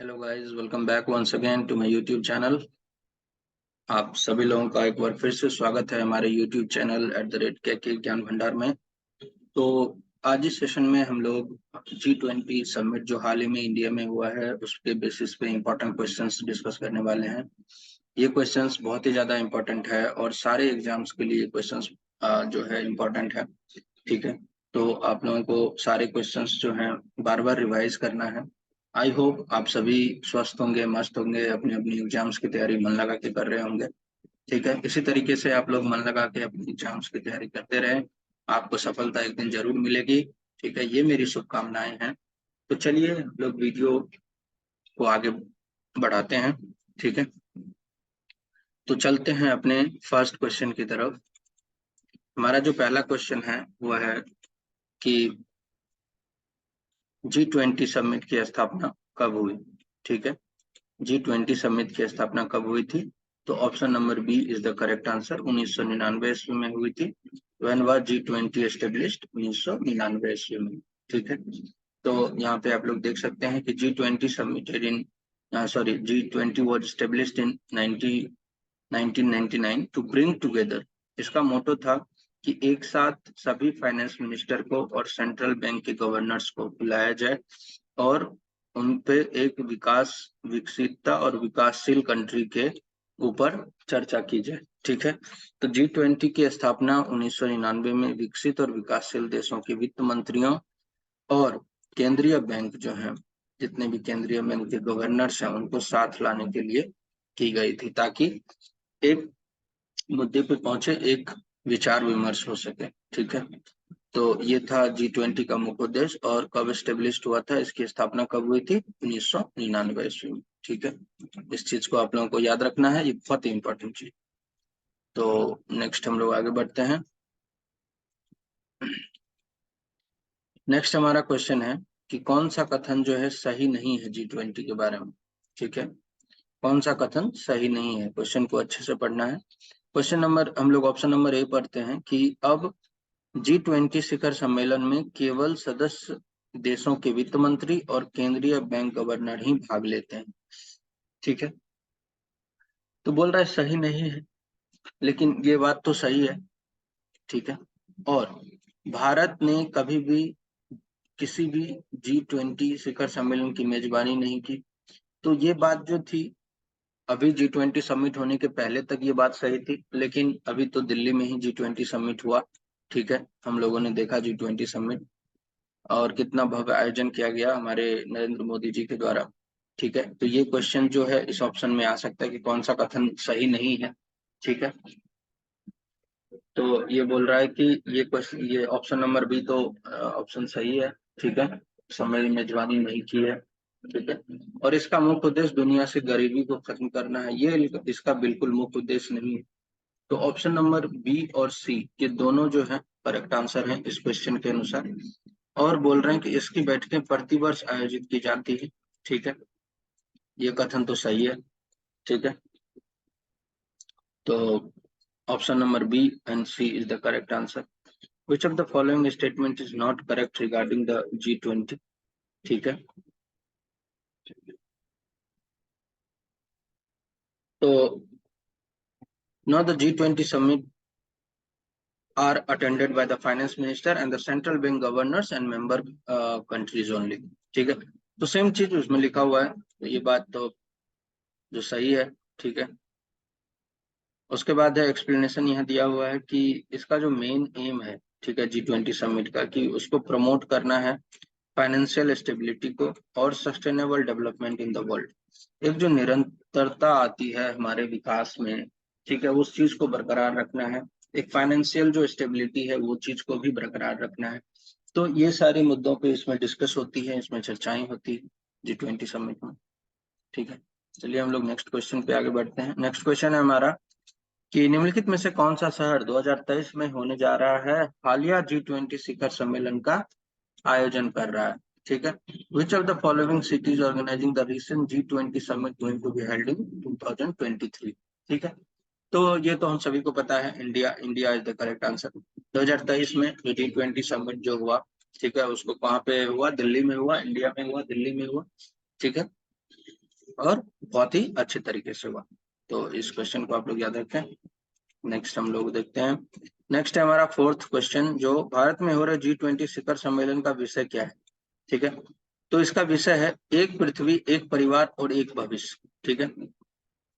Hello guys, welcome back once again to my YouTube channel. आप सभी लोगों का एक बार फिर से स्वागत है हमारे यूट्यूब चैनल @KK ज्ञान भंडार में। तो आज इस सेशन में हम लोग G20 समिट जो हाल ही में इंडिया में हुआ है उसके बेसिस पे इम्पोर्टेंट क्वेश्चंस डिस्कस करने वाले हैं। ये क्वेश्चंस बहुत ही ज़्यादा इम्पोर्टेंट है और सारे एग्जाम्स के लिए क्वेश्चंस जो है इम्पोर्टेंट है। ठीक है, तो आप लोगों को सारे क्वेश्चंस जो हैं बार बार रिवाइज करना है। आई होप आप सभी स्वस्थ होंगे, मस्त होंगे, अपनी अपनी एग्जाम्स की तैयारी मन लगा के कर रहे होंगे। ठीक है, इसी तरीके से आप लोग मन लगा के अपनी एग्जाम्स की तैयारी करते रहें, आपको सफलता एक दिन जरूर मिलेगी। ठीक है, ये मेरी शुभकामनाएं हैं। तो चलिए हम लोग वीडियो को आगे बढ़ाते हैं। ठीक है, तो चलते हैं अपने फर्स्ट क्वेश्चन की तरफ। हमारा जो पहला क्वेश्चन है वह है कि G20 समिट की स्थापना कब हुई। ठीक है, G20 समिट की स्थापना कब हुई थी? तो option number B is the correct answer. 1999 ईस्वी में हुई थी। When was G20 established? 1999 ईस्वी में। ठीक है, तो यहाँ पे आप लोग देख सकते हैं कि G20 submitted in G20 was established in 1999 to bring together. इसका मोटो था कि एक साथ सभी फाइनेंस मिनिस्टर को और सेंट्रल बैंक के गवर्नर्स को बुलाया जाए और उन पे एक विकसितता और विकासशील कंट्री के ऊपर चर्चा की जाए। ठीक है, तो G20 की स्थापना 1999 में विकसित और विकासशील देशों के वित्त मंत्रियों और केंद्रीय बैंक जो है, जितने भी केंद्रीय बैंक के गवर्नर्स हैं, उनको साथ लाने के लिए की गई थी, ताकि एक मुद्दे पे पहुंचे, एक विचार विमर्श हो सके। ठीक है, तो ये था G20 का मुख्य उद्देश्य। और कब स्टेब्लिश हुआ था, इसकी स्थापना कब हुई थी? 1999 ईस्वी में। ठीक है, इस चीज को आप लोगों को याद रखना है, ये बहुत ही इंपॉर्टेंट चीज। तो नेक्स्ट हम लोग आगे बढ़ते हैं। नेक्स्ट हमारा क्वेश्चन है कि कौन सा कथन जो है सही नहीं है G20 के बारे में। ठीक है, कौन सा कथन सही नहीं है, क्वेश्चन को अच्छे से पढ़ना है। क्वेश्चन नंबर हम लोग ऑप्शन नंबर ए पढ़ते हैं कि अब G20 शिखर सम्मेलन में केवल सदस्य देशों के वित्त मंत्री और केंद्रीय बैंक गवर्नर ही भाग लेते हैं। ठीक है, तो बोल रहा है सही नहीं है, लेकिन ये बात तो सही है। ठीक है, और भारत ने कभी भी किसी भी G20 शिखर सम्मेलन की मेजबानी नहीं की। तो ये बात जो थी, अभी G20 समिट होने के पहले तक ये बात सही थी, लेकिन अभी तो दिल्ली में ही G20 समिट हुआ। ठीक है, हम लोगों ने देखा G20 समिट, और कितना भव्य आयोजन किया गया हमारे नरेंद्र मोदी जी के द्वारा। ठीक है, तो ये क्वेश्चन जो है इस ऑप्शन में आ सकता है कि कौन सा कथन सही नहीं है। ठीक है, तो ये बोल रहा है कि ये क्वेश्चन, ये ऑप्शन नंबर बी तो ऑप्शन सही है। ठीक है, सम्मेलन में मेजबानी नहीं की है। ठीक है, और इसका मुख्य उद्देश्य दुनिया से गरीबी को खत्म करना है, ये इसका बिल्कुल मुख्य उद्देश्य नहीं है। तो ऑप्शन नंबर बी और सी ये दोनों जो है करेक्ट आंसर है इस क्वेश्चन के अनुसार। और बोल रहे हैं कि इसकी बैठकें प्रतिवर्ष आयोजित की जाती है। ठीक है, ये कथन तो सही है। ठीक है, तो option number B and C is the correct answer. Which of the following statement is not correct regarding the G20? ठीक है, तो now the G20 summit are attended by the finance minister and the central bank governors and member countries only. ठीक है, तो same चीज उसमें लिखा हुआ है, तो ये बात तो जो सही है। ठीक है, उसके बाद है एक्सप्लेनेशन यहाँ दिया हुआ है कि इसका जो मेन एम है, ठीक है, G20 समिट का, कि उसको प्रमोट करना है फाइनेंशियल स्टेबिलिटी को और sustainable development in the world. एक जो निरंतरता आती है हमारे विकास में, ठीक है, उस चीज को बरकरार रखना है। एक फाइनेंशियल जो स्टेबिलिटी है वो चीज को भी बरकरार रखना है। तो ये सारे मुद्दों पे इसमें डिस्कस होती है, इसमें चर्चाएं होती है G20 समिट में। ठीक है, चलिए हम लोग नेक्स्ट क्वेश्चन पे आगे बढ़ते हैं। नेक्स्ट क्वेश्चन है हमारा कि निम्नलिखित में से कौन सा शहर 2023 में होने जा रहा है हालिया G20 शिखर सम्मेलन का आयोजन कर रहा है। ठीक है, which of the following cities organising the recent G20 summit going to be held in 2023? ठीक है, तो ये तो हम सभी को पता है, India. India is the correct answer. 2023 में जो G20 समिट जो हुआ, ठीक है, उसको कहाँ पे हुआ? दिल्ली में हुआ, इंडिया में हुआ, दिल्ली में हुआ। ठीक है, और बहुत ही अच्छे तरीके से हुआ। तो इस क्वेश्चन को आप लोग याद रखें। नेक्स्ट हम लोग देखते हैं। नेक्स्ट है हमारा फोर्थ क्वेश्चन, जो भारत में हो रहे G20 शिखर सम्मेलन का विषय क्या है। ठीक है, तो इसका विषय है एक पृथ्वी, एक परिवार और एक भविष्य। ठीक है,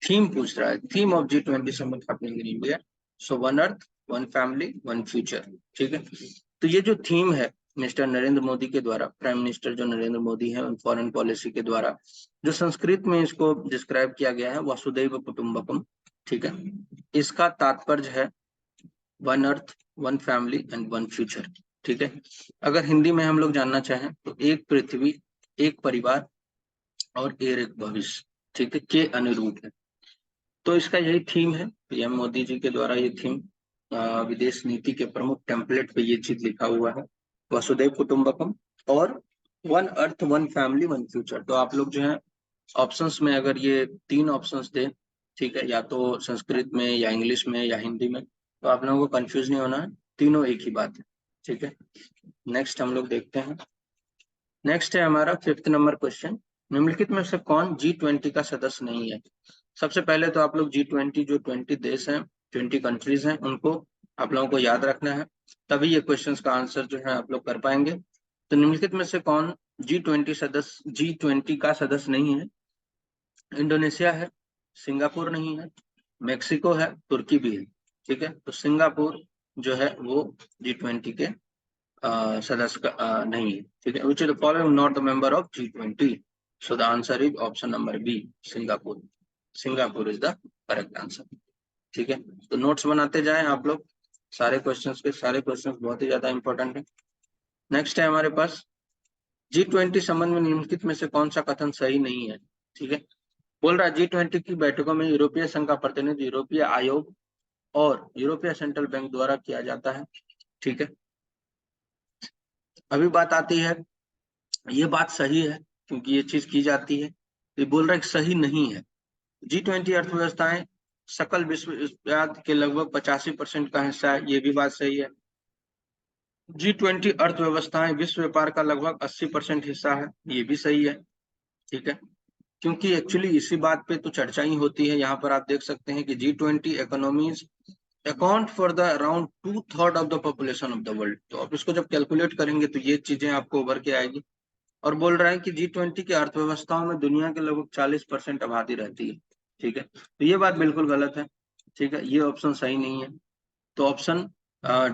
थीम पूछ रहा है, theme of G20 summit happening in India, so one earth, one family, one future. ठीक है, तो ये जो थीम है मिस्टर नरेंद्र मोदी के द्वारा, प्राइम मिनिस्टर जो नरेंद्र मोदी है, उन फॉरेन पॉलिसी के द्वारा जो संस्कृत में इसको डिस्क्राइब किया गया है, वसुदैव कुटुंबकम। ठीक है, इसका तात्पर्य है one earth, one family and one future. ठीक है, अगर हिंदी में हम लोग जानना चाहें तो एक पृथ्वी, एक परिवार और एक भविष्य। ठीक है, के अनुरूप है। तो इसका यही थीम है, पीएम मोदी जी के द्वारा ये थीम विदेश नीति के प्रमुख टेम्पलेट पे ये चीज लिखा हुआ है, वसुदैव कुटुंबकम और one earth, one family, one future. तो आप लोग जो है ऑप्शंस में अगर ये तीन ऑप्शंस दे, ठीक है, या तो संस्कृत में या इंग्लिश में या हिंदी में, तो आप लोगों को कंफ्यूज नहीं होना है, तीनों एक ही बात है। ठीक है, नेक्स्ट हम लोग देखते हैं। नेक्स्ट है हमारा फिफ्थ नंबर क्वेश्चन, निम्नलिखित में से कौन G20 का सदस्य नहीं है। सबसे पहले तो आप लोग G20 जो 20 देश हैं, 20 कंट्रीज हैं, उनको आप लोगों को याद रखना है, तभी ये क्वेश्चंस का आंसर जो है आप लोग कर पाएंगे। तो निम्नलिखित में से कौन G20 का सदस्य नहीं है। इंडोनेशिया है, सिंगापुर नहीं है, मेक्सिको है, तुर्की भी है। ठीक है, तो सिंगापुर जो है वो G20 के सदस्य नहीं है। ठीक है, which is the following not the member of G20, so the answer is option number B, Singapore. Singapore is the correct answer. ठीक है, तो नोट्स बनाते जाएं आप लोग, सारे क्वेश्चंस के सारे क्वेश्चंस बहुत ही ज्यादा इंपॉर्टेंट है। नेक्स्ट है हमारे पास G20 संबंध में निम्नलिखित में से कौन सा कथन सही नहीं है। ठीक है, बोल रहा है G20 की बैठकों में यूरोपीय संघ का प्रतिनिधित्व यूरोपीय आयोग और यूरोपीय सेंट्रल बैंक द्वारा किया जाता है। ठीक है, अभी बात आती है, ये बात सही है क्योंकि ये चीज की जाती है, ये बोल रहा है सही नहीं है। G20 अर्थव्यवस्थाएं सकल विश्व व्यापार के लगभग 85% का हिस्सा है, ये भी बात सही है। G20 अर्थव्यवस्थाएं विश्व व्यापार का लगभग 80% हिस्सा है, ये भी सही है। ठीक है, क्योंकि एक्चुअली इसी बात पे तो चर्चा ही होती है। यहाँ पर आप देख सकते हैं कि G20 economies account for the around 2/3 of the population of the world. तो आप इसको जब कैलकुलेट करेंगे तो ये चीजें आपको उभर के आएगी। और बोल रहा है कि G20 की अर्थव्यवस्थाओं में दुनिया के लगभग 40% आबादी रहती है। ठीक है, तो ये बात बिल्कुल गलत है। ठीक है, ये ऑप्शन सही नहीं है। तो option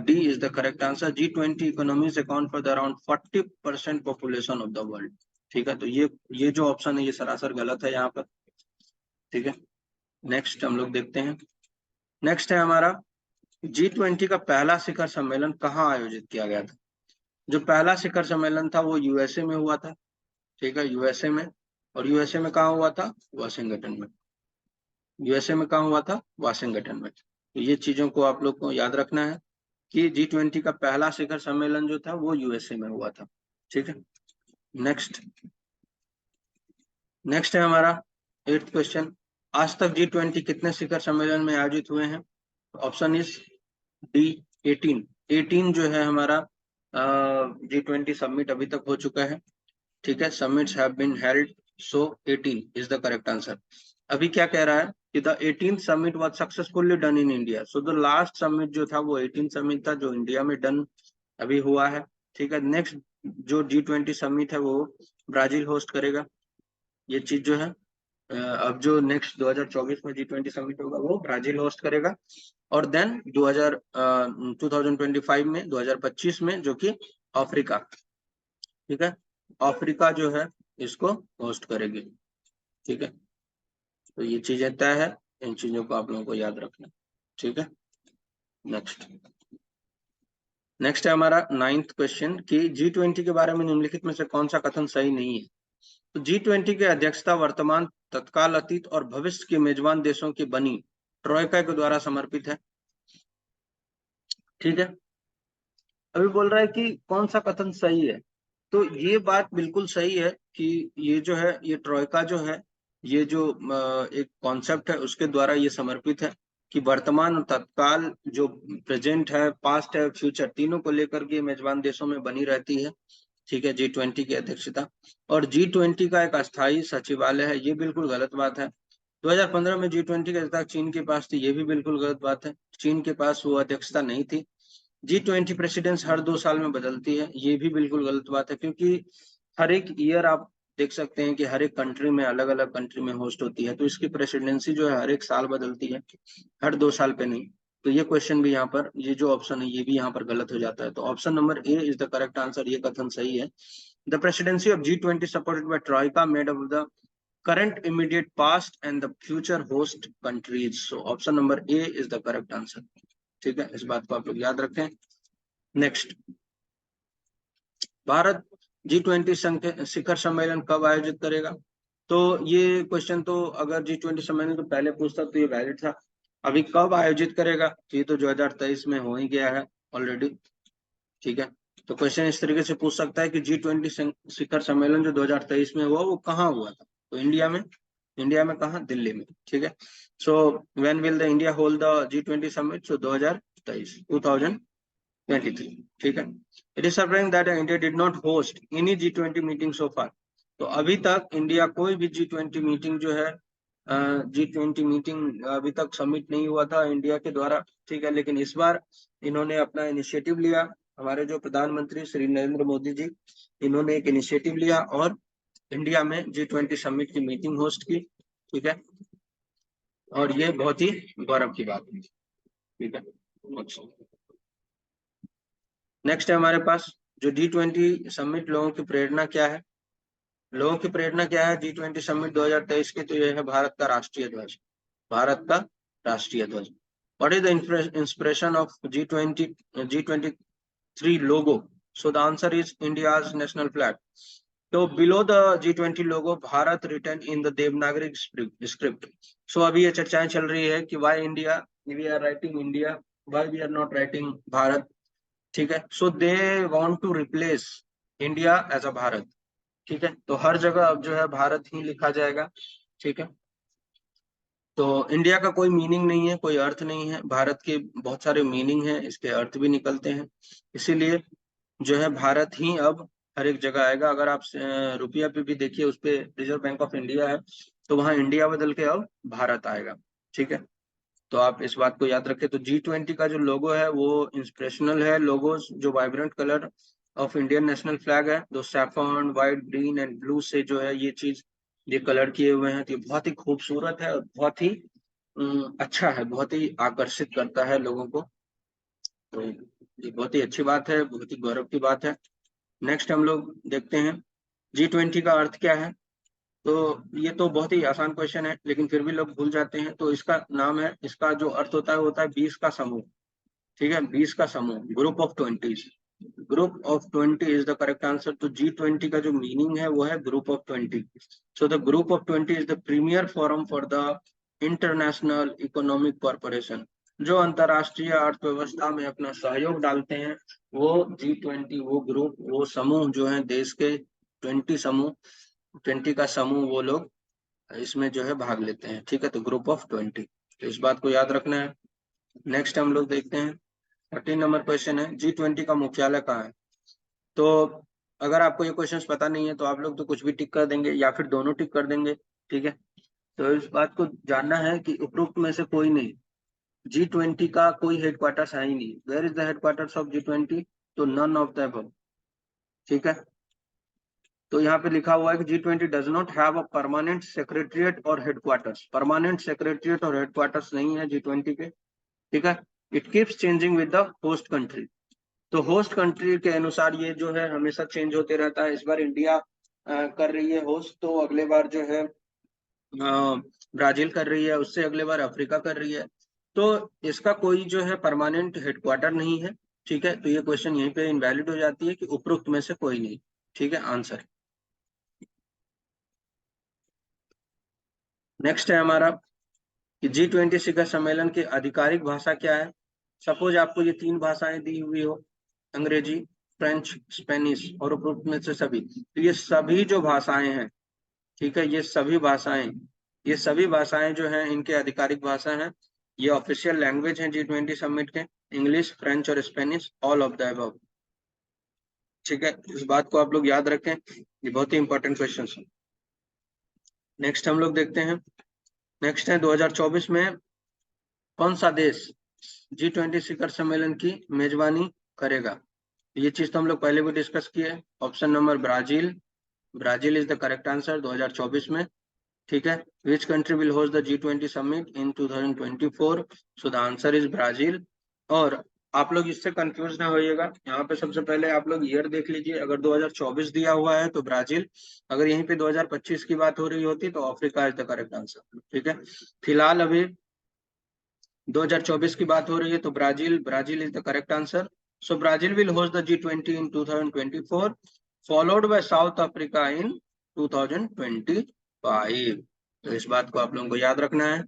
D is the correct answer. G20 economies account for the around 40% population of the world. ठीक है, तो ये जो ऑप्शन है ये सरासर गलत है यहाँ पर। ठीक है, नेक्स्ट हम लोग देखते हैं। नेक्स्ट है हमारा G20 का पहला शिखर सम्मेलन कहाँ आयोजित किया गया था। जो पहला शिखर सम्मेलन था वो यूएसए में हुआ था। ठीक है, यूएसए में, और यूएसए में कहाँ हुआ था, वाशिंगटन में। यूएसए में कहाँ हुआ था, वाशिंगटन में। तो ये चीजों को आप लोग को याद रखना है कि G20 का पहला शिखर सम्मेलन जो था वो यूएसए में हुआ था। ठीक है, नेक्स्ट नेक्स्ट है हमारा 8th क्वेश्चन, आज तक G20 कितने शिखर सम्मेलन में आयोजित हुए हैं। Option is D 18। 18 जो है हमारा G20 समिट अभी तक हो चुका है। ठीक है, summits have been held, so 18 is the correct answer. अभी क्या कह रहा है कि the 18th summit was successfully done in India, so the last summit जो था वो 18 समिट था जो इंडिया में डन अभी हुआ है। ठीक है, नेक्स्ट जो G20 समिट है वो ब्राजील होस्ट करेगा। ये चीज जो है अब जो नेक्स्ट 2024 में G20 समिट होगा वो ब्राजील होस्ट करेगा। और देन 2025 में 2025 में जो कि अफ्रीका, ठीक है, अफ्रीका जो है इसको होस्ट करेगी। ठीक है, तो ये चीजें तय है, इन चीजों को आप लोगों को याद रखना। ठीक है, नेक्स्ट है हमारा 9th क्वेश्चन कि G20 के बारे में निम्नलिखित में से कौन सा कथन सही नहीं है। तो G20 की अध्यक्षता वर्तमान, तत्काल, अतीत और भविष्य के मेजबान देशों की बनी ट्रोइका के द्वारा समर्पित है। ठीक है, अभी बोल रहा है कि कौन सा कथन सही है। तो ये बात बिल्कुल सही है कि ये जो है, ये ट्रोइका जो है, ये जो एक कॉन्सेप्ट है उसके द्वारा ये समर्पित है कि वर्तमान और तत्काल, जो प्रेजेंट है, पास्ट है, फ्यूचर, तीनों को लेकर के मेजबान देशों में बनी रहती है। ठीक है, G20 की अध्यक्षता। और G20 का एक अस्थायी सचिवालय है, ये बिल्कुल गलत बात है। 2015 में G20 की अध्यक्षता चीन के पास थी, ये भी बिल्कुल गलत बात है, चीन के पास वो अध्यक्षता नहीं थी। G20 प्रेसिडेंस हर 2 साल में बदलती है, ये भी बिल्कुल गलत बात है, क्योंकि हर एक ईयर आप देख सकते हैं कि हर एक कंट्री में अलग अलग कंट्री में होस्ट होती है, तो इसकी प्रेसिडेंसी जो है हर एक साल बदलती है, हर 2 साल पे नहीं। तो ये क्वेश्चन भी यहाँ पर, ये जो ऑप्शन है ये भी यहाँ पर गलत हो जाता है। तो option number A is the correct answer, ये कथन सही है। The presidency of G20 supported by troika made up the current, immediate, past and the future host countries. So option number A is the correct answer. ठीक है, इस बात को आप लोग याद रखें। नेक्स्ट, भारत G20 शिखर सम्मेलन कब आयोजित करेगा? तो ये क्वेश्चन तो अगर G20 सम्मेलन तो पहले पूछता तो ये वैलिड था। अभी कब आयोजित करेगा, तो ये तो 2023 में हो ही गया है ऑलरेडी। ठीक है, तो क्वेश्चन इस तरीके से पूछ सकता है कि G20 शिखर सम्मेलन जो 2023 में हुआ वो कहाँ हुआ था? तो इंडिया में। इंडिया में कहाँ? दिल्ली में। ठीक है, so when will the India hold the G20 summit? So 2023। ठीक है, it is surprising that India did not host any G20 meeting so far. तो अभी तक इंडिया कोई भी G20 मीटिंग जो है, G20 मीटिंग अभी तक समिट नहीं हुआ था इंडिया के द्वारा। ठीक है, लेकिन इस बार इन्होंने अपना इनिशिएटिव लिया, हमारे जो प्रधानमंत्री श्री नरेंद्र मोदी जी, इन्होंने एक इनिशिएटिव लिया और इंडिया में G20 समिट की मीटिंग होस्ट की। ठीक है, और ये बहुत ही गौरव की बात है। ठीक है, नेक्स्ट है हमारे पास जो G20 समिट लोगों की प्रेरणा क्या है? लोगों की प्रेरणा क्या है G20 समिट 2023 की? तो यह है भारत का राष्ट्रीय ध्वज। भारत का राष्ट्रीय ध्वज। What is the inspiration of G23 logo? So the answer is India's national flag. तो below the G20 logo Bharat written in the Devanagari script. So अभी ये चर्चाएं चल रही है कि why India, we are writing India, why we are not writing Bharat. ठीक है, so they want to replace India as a Bharat. ठीक है, तो हर जगह अब जो है भारत ही लिखा जाएगा। ठीक है, तो इंडिया का कोई मीनिंग नहीं है, कोई अर्थ नहीं है, भारत के बहुत सारे मीनिंग है, इसके अर्थ भी निकलते हैं, इसीलिए जो है भारत ही अब हर एक जगह आएगा। अगर आप रुपया पे भी देखिए, उस पे रिजर्व बैंक ऑफ इंडिया है, तो वहां इंडिया बदल के अब भारत आएगा। ठीक है, तो आप इस बात को याद रखें। तो G20 का जो लोगो है वो इंस्पिरेशनल है, लोगोस जो vibrant colour of Indian national flag है, तो saffron, white, green and blue से जो है ये चीज, ये कलर किए हुए हैं, तो ये बहुत ही खूबसूरत है और बहुत ही अच्छा है, बहुत ही आकर्षित करता है लोगों को। तो ये बहुत ही अच्छी बात है, बहुत ही गौरव की बात है। नेक्स्ट हम लोग देखते हैं G20 का अर्थ क्या है। तो ये तो बहुत ही आसान क्वेश्चन है, लेकिन फिर भी लोग भूल जाते हैं। तो इसका नाम है, इसका जो अर्थ होता है 20 का समूह। ठीक है, 20 का समूह, group of 20। Group of 20 is the correct answer. तो G20 का जो मीनिंग है वो है group of 20। So the group of 20 is the premier forum for the international economic corporation. जो अंतरराष्ट्रीय अर्थव्यवस्था में अपना सहयोग डालते हैं, वो G20, वो ग्रुप, वो समूह जो है देश के 20 समूह, 20 का समूह, वो लोग इसमें जो है भाग लेते हैं। ठीक है, तो ग्रुप ऑफ 20, तो इस बात को याद रखना है। नेक्स्ट हम लोग देखते हैं 13 नंबर क्वेश्चन है, G20 का मुख्यालय कहाँ है? तो अगर आपको ये क्वेश्चन पता नहीं है तो आप लोग तो कुछ भी टिक कर देंगे या फिर दोनों टिक कर देंगे। ठीक है, तो इस बात को जानना है कि उपरोक्त में से कोई नहीं, G20 का कोई हेडक्वार्टर्स है ही नहीं। Where is the headquarters of G20? तो नन ऑफ द अबव। ठीक है, तो यहाँ पे लिखा हुआ है कि G20 does not have a permanent secretariat और हेडक्वार्टर्स। परमानेंट सेक्रेटरिएट और हेडक्वार्टर्स नहीं है G20 के। ठीक है, it keeps changing with the host country. तो होस्ट कंट्री के अनुसार ये जो है हमेशा चेंज होते रहता है। इस बार इंडिया कर रही है होस्ट, तो अगले बार जो है ब्राजील कर रही है, उससे अगले बार अफ्रीका कर रही है। तो इसका कोई जो है परमानेंट हेडक्वार्टर नहीं है। ठीक है, तो ये क्वेश्चन यहीं पे इनवैलिड हो जाती है कि उपरोक्त में से कोई नहीं। ठीक है, आंसर। नेक्स्ट है हमारा कि G20 शिखर सम्मेलन की आधिकारिक भाषा क्या है? सपोज आपको ये 3 भाषाएं दी हुई हो, अंग्रेजी, फ्रेंच, स्पेनिश, और उपरोक्त में से सभी, तो ये सभी जो भाषाएं हैं, ठीक है, ये सभी भाषाएं जो हैं इनके आधिकारिक भाषा हैं, ये ऑफिशियल लैंग्वेज है G20 समिट के, इंग्लिश, फ्रेंच और Spanish, all of the above. ठीक है, इस बात को आप लोग याद रखें, ये बहुत ही इंपॉर्टेंट क्वेश्चन है। नेक्स्ट हम लोग देखते हैं, नेक्स्ट है 2024 में कौन सा देश G20 शिखर सम्मेलन की मेजबानी करेगा। ये चीज तो हम लोग पहले भी डिस्कस किए। Option number Brazil, Brazil is the correct answer 2024 में। ठीक है, which country will host the G20 summit in 2024, so the answer is Brazil. और आप लोग इससे कंफ्यूज ना होइएगा, यहाँ पे सबसे पहले आप लोग ईयर देख लीजिए। अगर 2024 दिया हुआ है तो ब्राजील, अगर यहीं पे 2025 की बात हो रही होती तो Africa is the correct answer. ठीक है, फिलहाल अभी 2024 की बात हो रही है तो Brazil, Brazil is the correct answer. So Brazil will host the G20 in 2024, followed by south Africa in 2025। तो इस बात को आप लोगों को याद रखना है।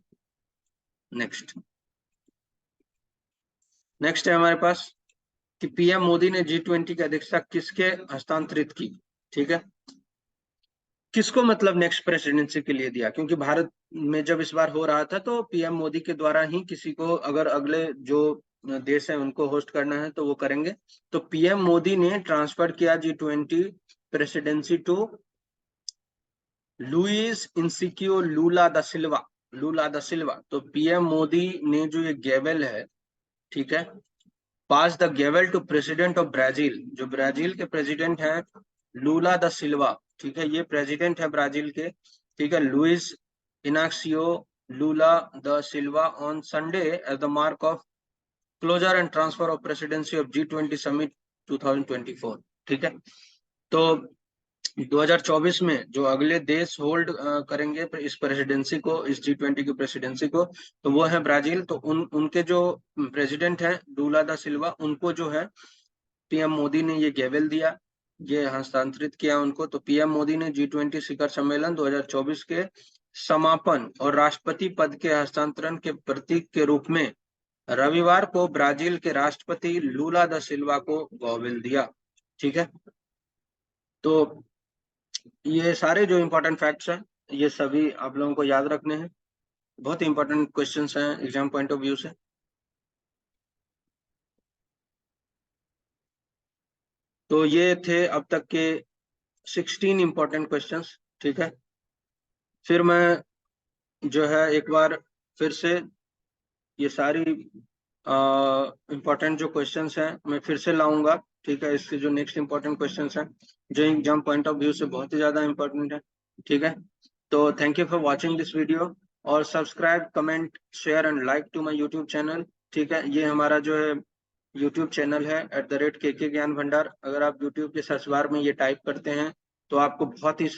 नेक्स्ट नेक्स्ट है हमारे पास कि पीएम मोदी ने G20 की अध्यक्षता किसके हस्तांतरित की। ठीक है, किसको मतलब नेक्स्ट प्रेसिडेंसी के लिए दिया, क्योंकि भारत में जब इस बार हो रहा था तो पीएम मोदी के द्वारा ही किसी को, अगर अगले जो देश है उनको होस्ट करना है तो वो करेंगे। तो पीएम मोदी ने ट्रांसफर किया G20 प्रेसिडेंसी टू लुइस इनसिकियो लूला दा सिल्वा, लूला दा सिल्वा। तो पीएम मोदी ने जो ये गेवल है, ठीक है, pass the gavel to president of Brazil, जो ब्राजील के प्रेसिडेंट हैं लूला द सिल्वा। ठीक है, ये प्रेसिडेंट है ब्राजील के। ठीक है, Luiz Inacio Lula da Silva on Sunday as the mark of closure and transfer of presidency of G20 summit 2024। ठीक है, तो 2024 में जो अगले देश होल्ड करेंगे इस प्रेसिडेंसी को, इस G20 की प्रेसिडेंसी को, तो वो है ब्राजील। तो उनके जो प्रेसिडेंट है लूला दा सिल्वा, उनको जो है पीएम मोदी ने ये गेवल दिया, ये हस्तांतरित किया उनको। तो पीएम मोदी ने G20 शिखर सम्मेलन 2024 के समापन और राष्ट्रपति पद के हस्तांतरण के प्रतीक के रूप में रविवार को ब्राजील के राष्ट्रपति लूला दा सिल्वा को गेवल दिया। ठीक है, तो ये सारे जो इम्पोर्टेंट फैक्ट्स हैं ये सभी आप लोगों को याद रखने हैं, बहुत ही इंपॉर्टेंट क्वेश्चंस हैं एग्जाम पॉइंट ऑफ व्यू से। तो ये थे अब तक के 16 इंपॉर्टेंट क्वेश्चंस। ठीक है, फिर मैं जो है एक बार फिर से ये सारी इंपॉर्टेंट जो क्वेश्चंस हैं मैं फिर से लाऊंगा। ठीक है, इसके जो नेक्स्ट इंपॉर्टेंट क्वेश्चंस हैं जो एग्जाम पॉइंट ऑफ व्यू से बहुत ही ज्यादा इंपॉर्टेंट है। ठीक है, तो thank you for watching this video, और subscribe comment share and like to my YouTube channel. ठीक है, ये हमारा जो है यूट्यूब चैनल है @KK ज्ञान भंडार। अगर आप यूट्यूब के सर्च बार में ये टाइप करते हैं तो आपको बहुत ही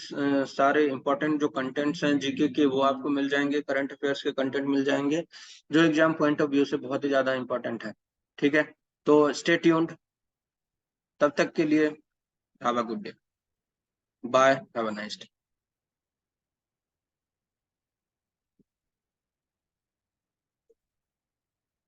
सारे इंपॉर्टेंट जो कंटेंट्स हैं जीके के वो आपको मिल जाएंगे, करंट अफेयर्स के कंटेंट मिल जाएंगे जो एग्जाम पॉइंट ऑफ व्यू से बहुत ही ज्यादा इंपॉर्टेंट है। ठीक है, तो स्टे ट्यून्ड, तब तक के लिए have a good day, bye, have a nice day.